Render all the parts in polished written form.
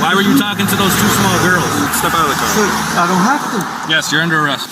Why were you talking to those two small girls? Step out of the car. Sir, I don't have to. Yes, you're under arrest.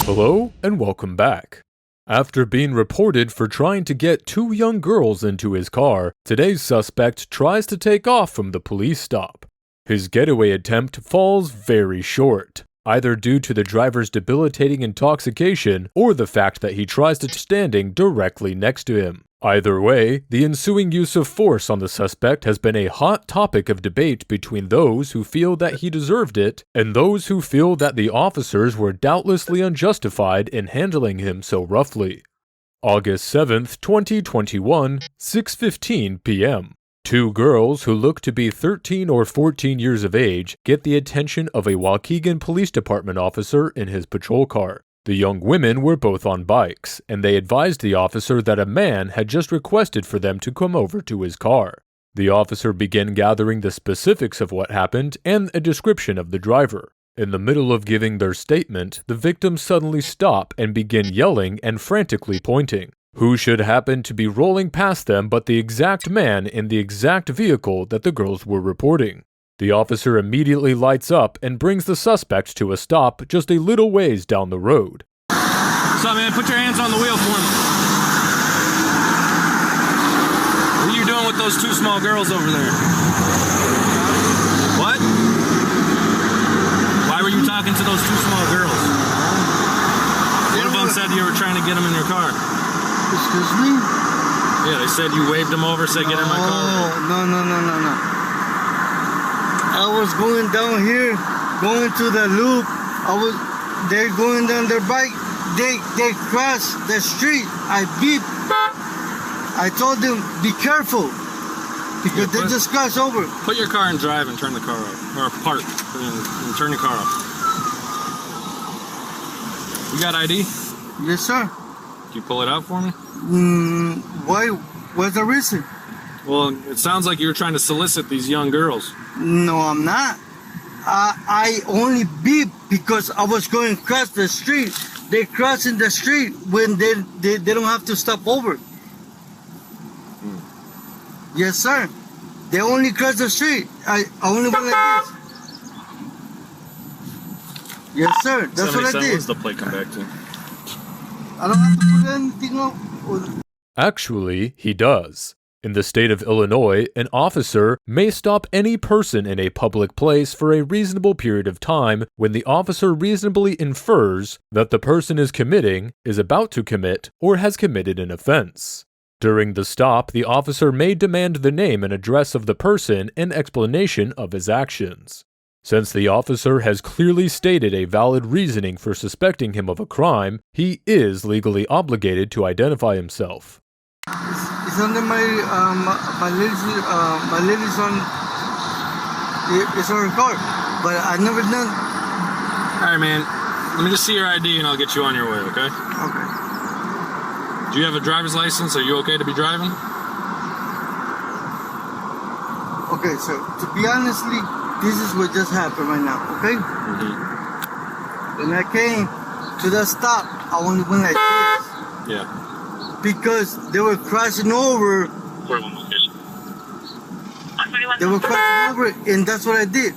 Hello and welcome back. After being reported for trying to get two young girls into his car, today's suspect tries to take off from the police stop. His getaway attempt falls very short, either due to the driver's debilitating intoxication or the fact that he tries to standing directly next to him. Either way, the ensuing use of force on the suspect has been a hot topic of debate between those who feel that he deserved it and those who feel that the officers were doubtlessly unjustified in handling him so roughly. August 7th, 2021, 6:15 p.m. Two girls who look to be 13 or 14 years of age get the attention of a Waukegan Police Department officer in his patrol car. The young women were both on bikes, and they advised the officer that a man had just requested for them to come over to his car. The officer began gathering the specifics of what happened and a description of the driver. In the middle of giving their statement, the victims suddenly stop and begin yelling and frantically pointing. Who should happen to be rolling past them but the exact man in the exact vehicle that the girls were reporting. The officer immediately lights up and brings the suspect to a stop just a little ways down the road. What's up, man? Put your hands on the wheel for me. What are you doing with those two small girls over there? What? Why were you talking to those two small girls? One of them said you were trying to get them in your car. Excuse me? Yeah, they said you waved them over, said get in my car. No. I was going down here, going to the loop. They're going down their bike. They crossed the street. I beeped. I told them, be careful. Because they just crossed over. Put your car in drive and turn the car off. Or park and turn the car off. You got ID? Yes, sir. Can you pull it out for me? Why? What's the reason? Well, it sounds like you were trying to solicit these young girls. No, I'm not. I only beep because I was going across the street. They crossing the street when they don't have to stop over. Yes, sir. They only cross the street. I only went like this. Yes, sir. That's what I did. What's the plate come back to? I don't have to put anything on. Actually, he does. In the state of Illinois, an officer may stop any person in a public place for a reasonable period of time when the officer reasonably infers that the person is committing, is about to commit, or has committed an offense. During the stop, the officer may demand the name and address of the person and explanation of his actions. Since the officer has clearly stated a valid reasoning for suspecting him of a crime, he is legally obligated to identify himself. It's under my lady's on. It's on her car, but I never done. All right, man. Let me just see your ID and I'll get you on your way, okay? Okay. Do you have a driver's license? Are you okay to be driving? Okay, so to be honestly, this is what just happened right now, okay? When I came to the stop, I only went like this. Yeah. Because they were crossing over. They were crossing over, and that's what I did.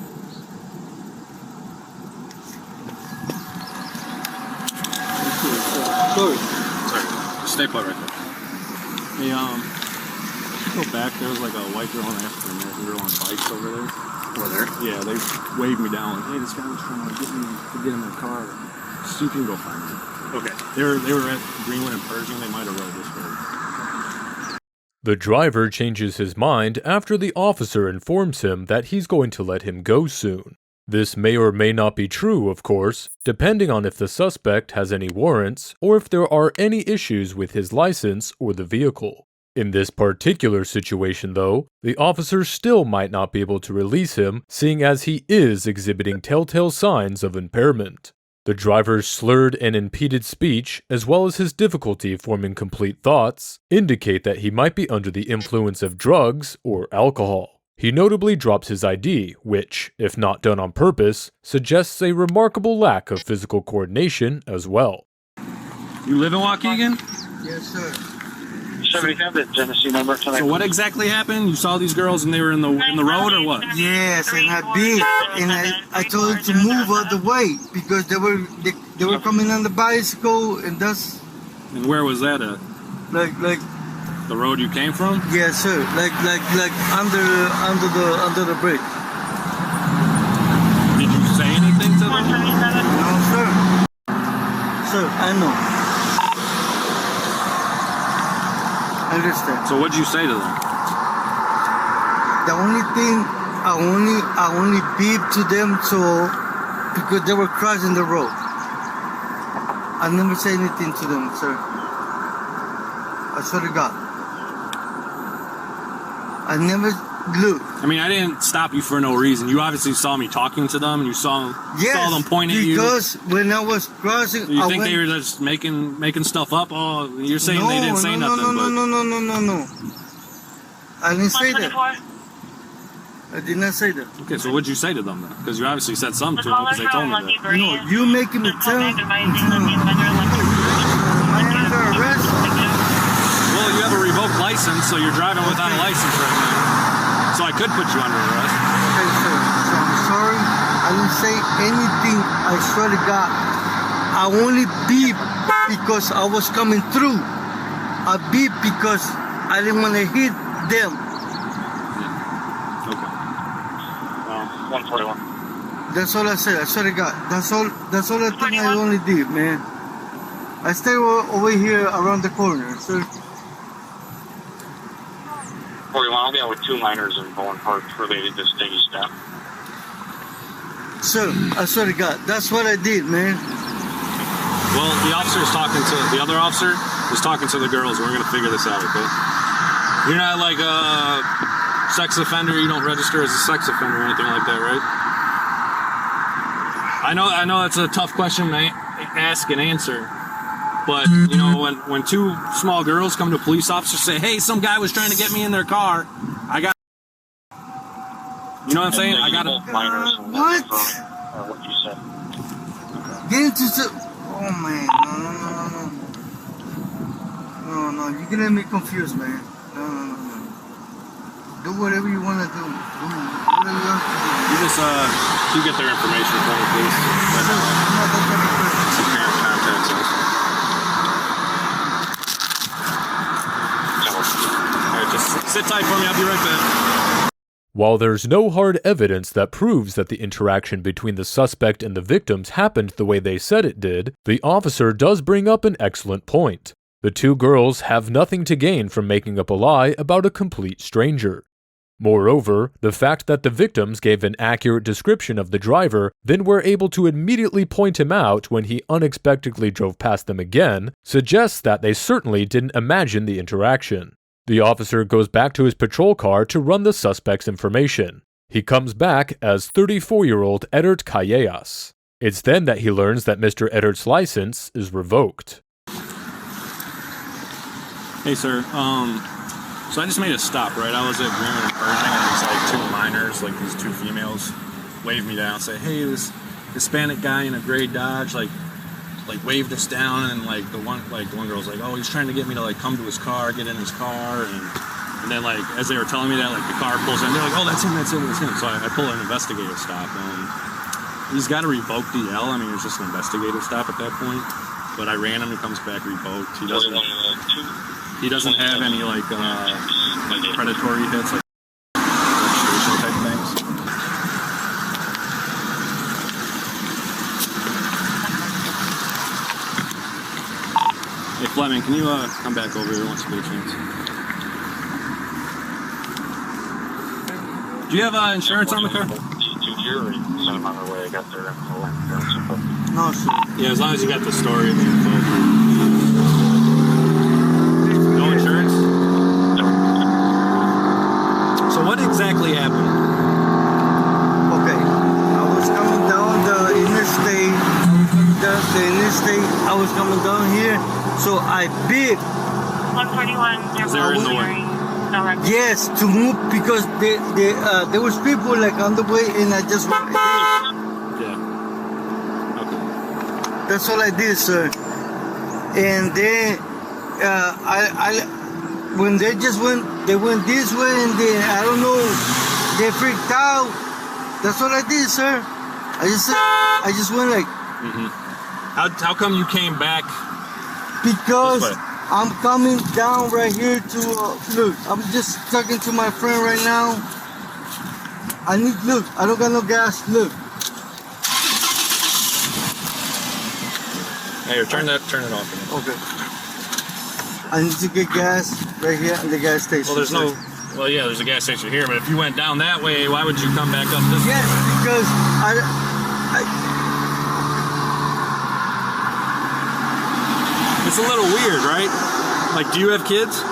Sorry. Stay put right there. Hey, go back. There was like a white girl and African-American girl on bikes over there. Over there? Yeah, they waved me down. Like, hey, this guy was trying to get in their car. So you can go find me. Okay. They were at Greenwood and Pershing. They might have rode this way. The driver changes his mind after the officer informs him that he's going to let him go soon. This may or may not be true, of course, depending on if the suspect has any warrants or if there are any issues with his license or the vehicle. In this particular situation, though, the officer still might not be able to release him, seeing as he is exhibiting telltale signs of impairment. The driver's slurred and impeded speech, as well as his difficulty forming complete thoughts, indicate that he might be under the influence of drugs or alcohol. He notably drops his ID, which, if not done on purpose, suggests a remarkable lack of physical coordination as well. You live in Waukegan? Yes, sir. have the Tennessee number tonight. So what exactly happened? You saw these girls and they were in the road, or what? Yes, and I beat, and I told them to move out the way because they were coming on the bicycle, and that's And where was that at? like The road you came from? yes, sir, like under the bridge. Did you say anything to them? No, sir. Sir, I know. I understand. So what'd you say to them? The only thing I only beeped to them because they were crossing the road. I never say anything to them, sir. I swear to God. I never look. I mean, I didn't stop you for no reason. You obviously saw me talking to them, and you saw them point at you. Because when I was crossing, You think they were just making stuff up? Oh, you're saying they didn't say nothing. No. I didn't say that. I did not say that. Okay, so what'd you say to them then? Because you obviously said something to them because they told me that. No, you making me tell. Am I under arrest? Well, you have a revoked license, so you're driving without a license right now. So I could put you under arrest. Okay, sir. So I'm sorry. I didn't say anything. I swear to God. I only beep because I was coming through. I beep because I didn't want to hit them. Okay. 141. That's all I said. I swear to God. That's all the thing I only did, man. I stay over here around the corner, sir. 41, I'll be out with 2 minors in Bowen Park related to Stingy Step. Sir, I swear to God. That's what I did, man. Well, the other officer is talking to the girls. We're gonna figure this out, okay? You're not like a sex offender. You don't register as a sex offender or anything like that, right? I know it's a tough question to ask and answer, but you know when 2 small girls come to a police officer say, "Hey, some guy was trying to get me in their car," you know what I'm saying? I got minors. What? What you said. Get into the... Oh, man. No. You're getting me confused, man. No. Do whatever you want to do. Do whatever you have to do. You just you get their information for me, please. I'm not that type of person. Parent contacts us. All right, just sit tight for me. I'll be right back. While there's no hard evidence that proves that the interaction between the suspect and the victims happened the way they said it did, the officer does bring up an excellent point. The 2 girls have nothing to gain from making up a lie about a complete stranger. Moreover, the fact that the victims gave an accurate description of the driver, then were able to immediately point him out when he unexpectedly drove past them again, suggests that they certainly didn't imagine the interaction. The officer goes back to his patrol car to run the suspect's information. He comes back as 34-year-old Edert Callejas. It's then that he learns that Mr. Edert's license is revoked. Hey, sir. So I just made a stop, right? I was at Greenwood and Pershing, and there's like 2 minors, like these 2 females, waved me down, say, "Hey, this Hispanic guy in a gray Dodge, like waved us down," and like the one girl's like, "Oh, he's trying to get me to like come to his car, get in his car," and then like as they were telling me that, like the car pulls in, they're like, "Oh, that's him. So I pull an investigative stop, and he's got a revoked DL. I mean, it's just an investigative stop at that point. But I ran him, he comes back revoked. He doesn't have any like predatory hits, like registration type things. Hey Fleming, can you come back over here once you get a chance? Do you have insurance on the car? Sent them on their way. I got their info. No, sir. Yeah, as long as you got the story and the info. No insurance? No. So what exactly happened? Okay. I was coming down the interstate. I was coming down here, so I beeped. 141. Is there in the way? No record. Yes, to move because there was people like on the way, and I just went. Yeah. Okay. That's all I did, sir. And then when they went this way, and then I don't know, they freaked out. That's what I did, sir. I just went like. How come you came back? Because this way? I'm coming down right here to look. I'm just talking to my friend right now. I don't got no gas. Look. Hey, turn it off again. Okay. I need to get gas right here at the gas station. Well, there's a gas station here, but if you went down that way, why would you come back up this way? Yes, because It's a little weird, right? Like, do you have kids?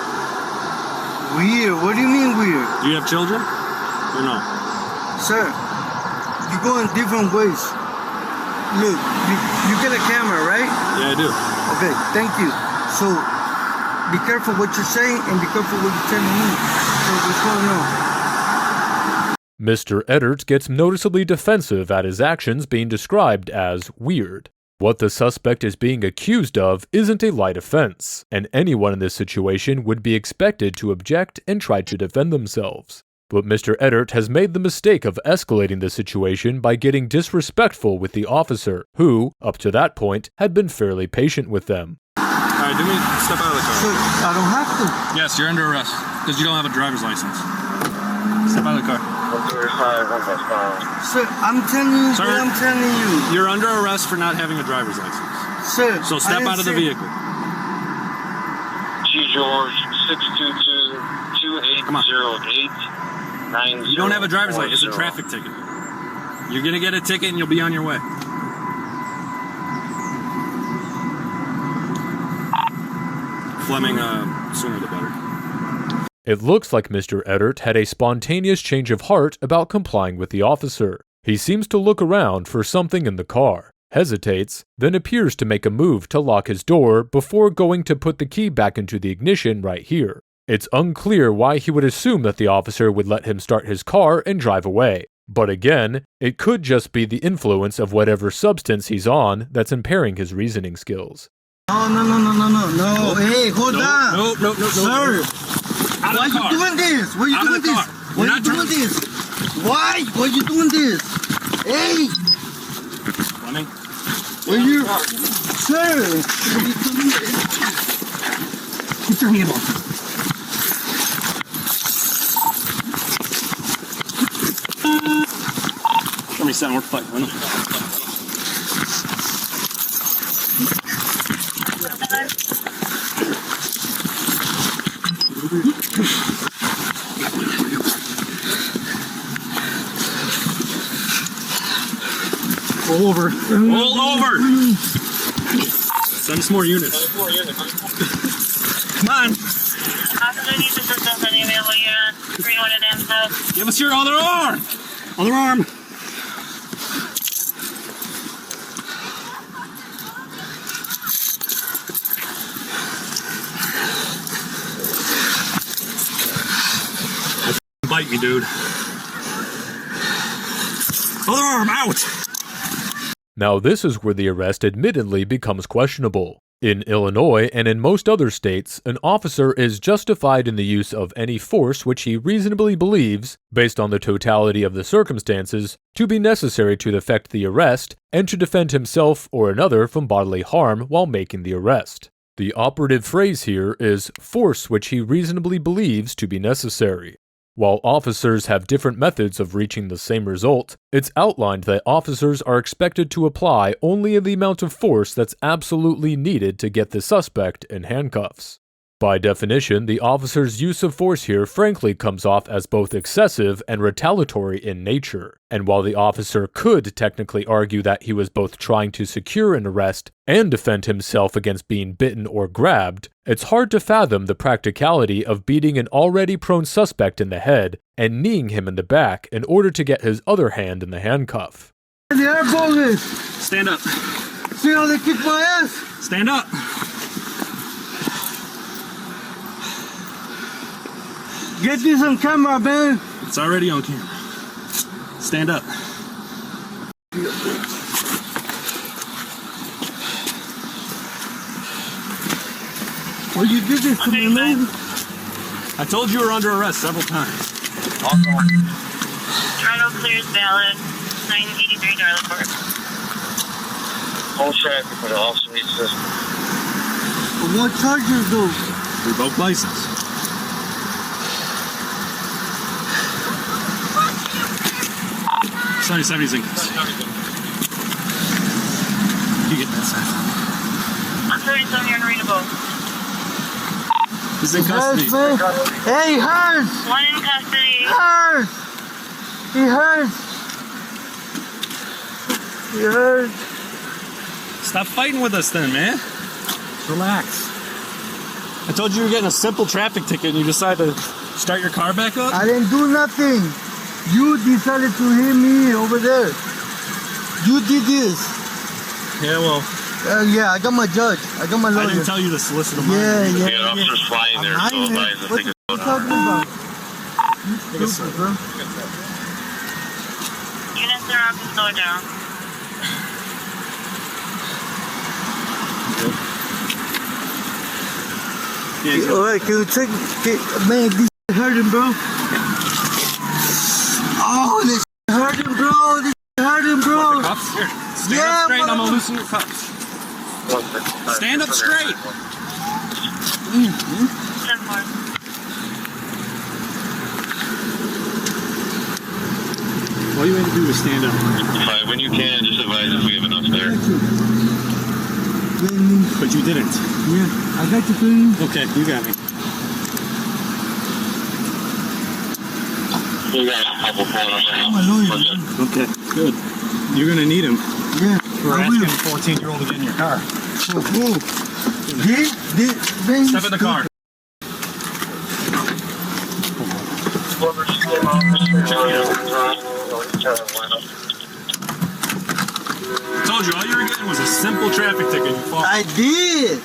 Weird? What do you mean weird? Do you have children? Or no? Sir, you go in different ways. Look, you get a camera, right? Yeah, I do. Okay, thank you. So, be careful what you're saying and be careful what you're telling me. So, what's going on? Mr. Eddert gets noticeably defensive at his actions being described as weird. What the suspect is being accused of isn't a light offense, and anyone in this situation would be expected to object and try to defend themselves. But Mr. Eddert has made the mistake of escalating the situation by getting disrespectful with the officer, who, up to that point, had been fairly patient with them. Alright, step out of the car. Sir, I don't have to. Yes, you're under arrest, because you don't have a driver's license. Step out of the car. Sir, I'm telling you what I'm telling you. You're under arrest for not having a driver's license. Sir, So step out of the vehicle. G. George, 622-2808-90. You don't have a driver's license. It's a traffic ticket. You're going to get a ticket and you'll be on your way. Fleming, sooner the better. It looks like Mr. Eddert had a spontaneous change of heart about complying with the officer. He seems to look around for something in the car, hesitates, then appears to make a move to lock his door before going to put the key back into the ignition right here. It's unclear why he would assume that the officer would let him start his car and drive away. But again, it could just be the influence of whatever substance he's on that's impairing his reasoning skills. No. Hey, hold on. No. Sir. Why are you doing this? Why are you doing this? Why are you doing this? Why? Why are you doing this? Hey! Fleming? Why are you... Sir! Put your hand on. Let me send more fight. Roll over. Roll over! Send us more units. Come on. Give us your other arm! Other arm! Bite me, dude. Other arm out! Now this is where the arrest admittedly becomes questionable. In Illinois and in most other states, an officer is justified in the use of any force which he reasonably believes, based on the totality of the circumstances, to be necessary to effect the arrest and to defend himself or another from bodily harm while making the arrest. The operative phrase here is force which he reasonably believes to be necessary. While officers have different methods of reaching the same result, it's outlined that officers are expected to apply only the amount of force that's absolutely needed to get the suspect in handcuffs. By definition, the officer's use of force here frankly comes off as both excessive and retaliatory in nature, and while the officer could technically argue that he was both trying to secure an arrest and defend himself against being bitten or grabbed, it's hard to fathom the practicality of beating an already prone suspect in the head and kneeing him in the back in order to get his other hand in the handcuff. The air police! Stand up. See how they kick my ass? Stand up. Get this on camera, man. It's already on camera. Stand up. Well, you did this to me, man. I told you were under arrest several times. Toronto clears valid. 983 Darlingport. Whole traffic for the officer needs system. What charges though? Revoked license. $70's in custody. You get that side. I'm 37 here in Readable. He's in custody. Hey, he hurts! One in custody. He hurts! He hurts! Stop fighting with us then, man. Relax. I told you were getting a simple traffic ticket and you decided to start your car back up? I didn't do nothing. You decided to hit me over there. You did this. Yeah, well, Yeah, I got my judge. I got my lawyer. I didn't tell you to solicit a minor. Yeah. Yeah, officers flying there, so advise to What take a you talking about? You a stupid, bro. Units are on to slow down. Yeah, Alright, can you take... man, this hurting, bro. Oh, this hurting, bro. This hurting, bro. cuffs? Here, stand Yeah, up straight and I'm bro. gonna loosen your cuffs. Stand up straight. 10-4. All you had to do was stand up. Fine, when you can, just advise if we have enough there. But you didn't. Yeah, I got you, please. Okay, you got me. We got a couple pulling up right My now. lawyer. We're good. Okay, good. You're gonna need him. Yeah, We're I asking will. a 14-year-old to get in your car. For who? Man, Step in the car. I told you, all you were getting was a simple traffic ticket. You fought. I did.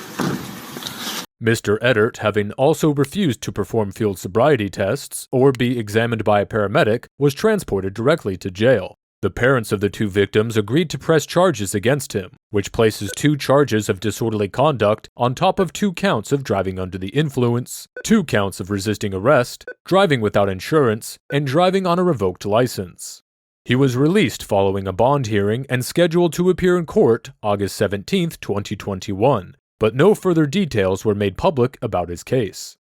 Mr. Eddert, having also refused to perform field sobriety tests or be examined by a paramedic, was transported directly to jail. The parents of the two victims agreed to press charges against him, which places 2 charges of disorderly conduct on top of 2 counts of driving under the influence, 2 counts of resisting arrest, driving without insurance, and driving on a revoked license. He was released following a bond hearing and scheduled to appear in court August 17, 2021, but no further details were made public about his case.